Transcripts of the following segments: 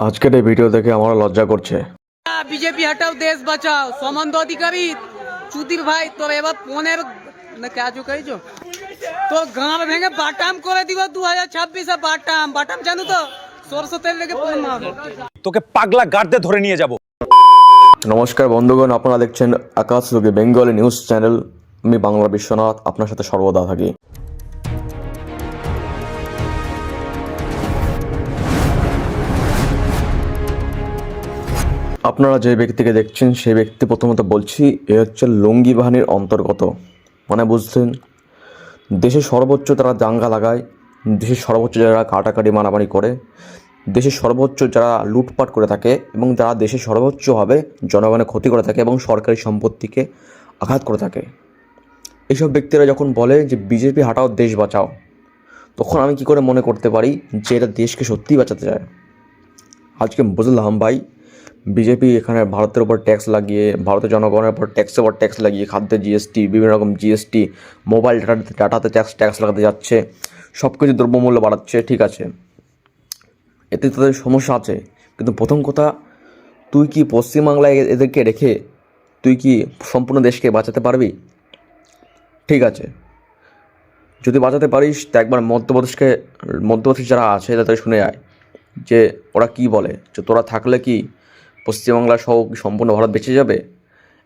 আজকের এই ভিডিও দেখে আমার লজ্জা করছে। বিজেপি হটাও দেশ বাঁচাও সমান্ত অধিকারী চুদির ভাই তোর এবার 15 না কাজু কইছো তো গাঁর ভেঙে বাটাম করে দিব 2026 এ বাটাম জানো তো সরষে তেল লেগে ফোন মারবো তোকে পাগলা গার্ডে ধরে নিয়ে যাব। নমস্কার বন্ধুগণ, আপনারা দেখছেন আকাশ যোগী বেঙ্গলি নিউজ চ্যানেল। আমি বাংলা বিশ্বনাথ আপনার সাথে সর্বদা থাকি। আপনারা যে ব্যক্তিকে দেখছেন সেই ব্যক্তি প্রথমত বলছি এ হচ্ছে লুঙ্গি বাহিনীর অন্তর্গত, মানে বুঝছেন, দেশে সর্বোচ্চ তারা দাঙ্গা লাগায়, দেশের সর্বোচ্চ যারা কাটাকাটি মারামারি করে, দেশের সর্বোচ্চ যারা লুটপাট করে থাকে এবং যারা দেশে সর্বোচ্চভাবে জনগণের ক্ষতি করে থাকে এবং সরকারি সম্পত্তিকে আঘাত করে থাকে, এইসব ব্যক্তিরা যখন বলে যে বিজেপি হাটাও দেশ বাঁচাও, তখন আমি কি করে মনে করতে পারি যে এটা দেশকে সত্যিই বাঁচাতে চায়। আজকে বুঝলাম ভাই, বিজেপি এখানে ভারতের উপর ট্যাক্স লাগিয়ে, ভারতের জনগণের উপর ট্যাক্সের উপর ট্যাক্স লাগিয়ে, খাদ্যে জিএসটি, বিভিন্ন রকম জিএসটি, মোবাইল ডাটাতে ট্যাক্স লাগাতে যাচ্ছে, সব কিছু দ্রব্যমূল্য বাড়াচ্ছে। ঠিক আছে, এতে তাদের সমস্যা আছে, কিন্তু প্রথম কথা, তুই কি পশ্চিমবাংলায় এদেরকে রেখে তুই কি সম্পূর্ণ দেশকে বাঁচাতে পারবি? ঠিক আছে, যদি বাঁচাতে পারিস তো একবার মধ্যপ্রদেশ যারা আছে তাদের শুনে যায় যে ওরা কি বলে, যে তোরা থাকলে কি পশ্চিমবাংলা সহ সম্পূর্ণ ভারত বেঁচে যাবে।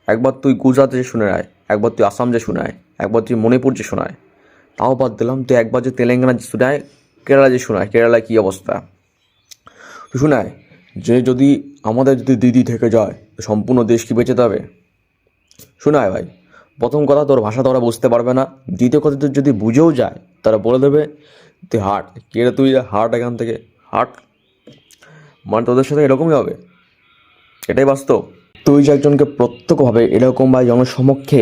একবার তুই গুজরাট যে শুনে আয়, একবার তুই আসাম যে শোনায়, একবার তুই মণিপুর যে শোনায়, তাও বাদ দিলাম, তুই একবার যে তেলেঙ্গানা যে শোনায়, কেরালা যে শোনায়, কেরালায় কী অবস্থা তুই শোনায়, যে যদি আমাদের যদি দিদি থেকে যায় তো সম্পূর্ণ দেশ কি বেঁচে যাবে। শোনায় ভাই, প্রথম কথা তোর ভাষা তো ওরা বুঝতে পারবে না, দ্বিতীয় কথা তোর যদি বুঝেও যায় তারা বলে দেবে তুই হার্ট, কে রে তুই হার্ট, এখান থেকে হার্ট, মানে তোদের সাথে এরকমই হবে, এটাই বাস্তব। তুই যে একজনকে প্রত্যক্ষভাবে এরকমভাবে জনসমক্ষে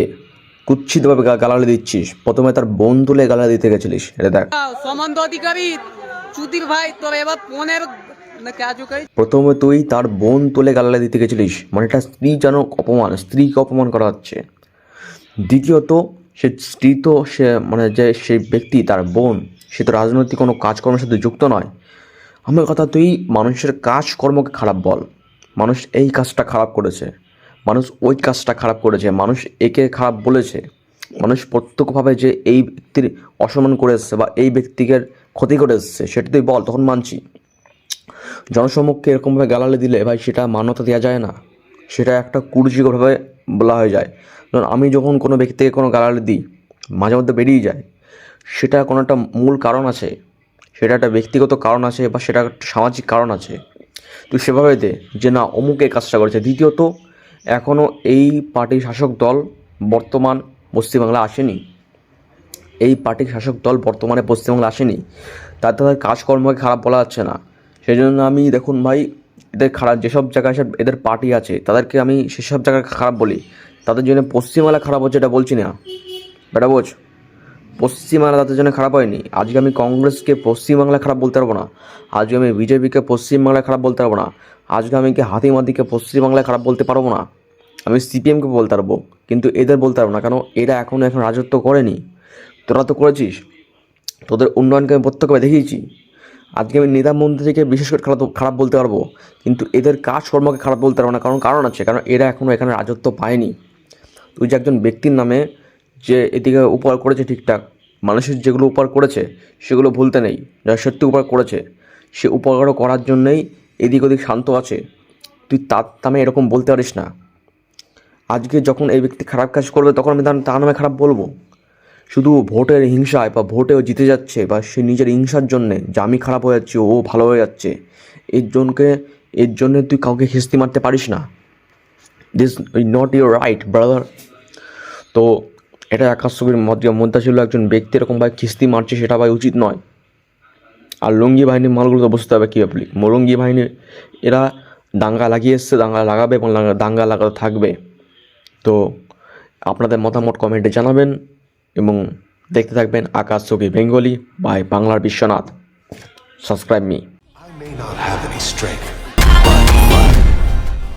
কুৎসিতভাবে গালালি দিচ্ছিস, প্রথমে তার বোন তুলে গালালি দিতে গেছিলিস, এটা দেখ। সমান্ত অধিকারী চুদির ভাই তোর এবার 15 না কাজু কই প্রথমে তুই তার বোন তুলে গালালি দিতে গেছিলিস, মানে এটা স্ত্রীজনক অপমান, স্ত্রীকে অপমান করা হচ্ছে। দ্বিতীয়ত, সে স্ত্রী তো সে মানে যে সেই ব্যক্তি তার বোন, সে তো রাজনৈতিক কোনো কাজকর্মের সাথে যুক্ত নয়। আমার কথা, তুই মানুষের কাজকর্মকে খারাপ বল, মানুষ এই কাজটা খারাপ করেছে, মানুষ ওই কাজটা খারাপ করেছে, মানুষ একে খারাপ বলেছে, মানুষ প্রত্যক্ষভাবে যে এই ব্যক্তির অসম্মান করে এসছে বা এই ব্যক্তিকে ক্ষতি করে এসছে সেটা তুই বল, তখন মানছি। জনসমক্ষে এরকমভাবে গালালি দিলে ভাই সেটা মান্যতা দেওয়া যায় না, সেটা একটা কুরুচিকরভাবে বলা হয়ে যায়। ধরুন আমি যখন কোনো ব্যক্তিকে কোনো গালালি দিই, মাঝে মধ্যে বেরিয়ে যায়, সেটা কোনো একটা মূল কারণ আছে, সেটা একটা ব্যক্তিগত কারণ আছে বা সেটা একটা সামাজিক কারণ আছে, তুই সেভাবে দে যে না অমুক এই কাজটা করেছে। দ্বিতীয়ত, এখনও এই পার্টির শাসক দল বর্তমান পশ্চিমবাংলা আসেনি, এই পার্টির শাসক দল বর্তমানে পশ্চিমবাংলা আসেনি, তাদের কাজকর্মকে খারাপ বলা যাচ্ছে না। সেই জন্য আমি দেখুন ভাই, এদের খারাপ যেসব জায়গায় এদের পার্টি আছে তাদেরকে আমি সেসব জায়গায় খারাপ বলি, তাদের জন্য পশ্চিমবাংলা খারাপ হচ্ছে এটা বলছি না, বেটা বোঝ, পশ্চিমবাংলা তাদের জন্য খারাপ হয়নি। আজকে আমি কংগ্রেসকে পশ্চিমবাংলা খারাপ বলতে পারবো না, আজকে আমি বিজেপিকে পশ্চিমবাংলায় খারাপ বলতে পারবো না, আজকে আমি কি হাতিমাতিকে পশ্চিমবাংলায় খারাপ বলতে পারবো না, আমি সিপিএমকে বলতে পারবো, কিন্তু এদের বলতে পারবো না, কেন এরা এখন রাজত্ব করেনি, তোরা তো করেছিস, তোদের উন্নয়নকে আমি প্রত্যক্ষভাবে দেখিয়েছি। আজকে আমি নেতা মন্ত্রীকে বিশেষ করে খারাপ বলতে পারবো, কিন্তু এদের কাজকর্মকে খারাপ বলতে পারবো না, কারণ আছে, কারণ এরা এখনও এখানে রাজত্ব পায়নি। তুই যে একজন ব্যক্তির নামে যে এদিকে উপকার করেছে ঠিকঠাক, মানুষের যেগুলো উপকার করেছে সেগুলো ভুলতে নেই, যারা সত্যি উপকার করেছে সে উপকারও করার জন্যই এদিক ওদিক শান্ত আছে, তুই তার নামে এরকম বলতে পারিস না। আজকে যখন এই ব্যক্তি খারাপ কাজ করবে তখন আমি তার নামে খারাপ বলবো, শুধু ভোটের হিংসায় বা ভোটেও জিতে যাচ্ছে বা সে নিজের হিংসার জন্যে যে আমি খারাপ হয়ে যাচ্ছি ও ভালো হয়ে যাচ্ছে, এর জন্যে তুই কাউকে খিস্তি মারতে পারিস না। This is not your right brother. তো এটা আকাশছবির মধ্যে ছিল একজন ব্যক্তি এরকমভাবে খিস্তি মারছে, সেটা ভাই উচিত নয়। আর লুঙ্গি বাহিনীর মালগুলো তো বুঝতে হবে কী ব্যাপার, লুঙ্গি বাহিনীর এরা দাঙ্গা লাগিয়ে এসছে, দাঙ্গা লাগাবে এবং দাঙ্গা লাগাতে থাকবে। তো আপনাদের মতামত কমেন্টে জানাবেন এবং দেখতে থাকবেন আকাশ ছবি বেঙ্গলি বাই বাংলার Biswanath. Subscribe me. I may not have any strength,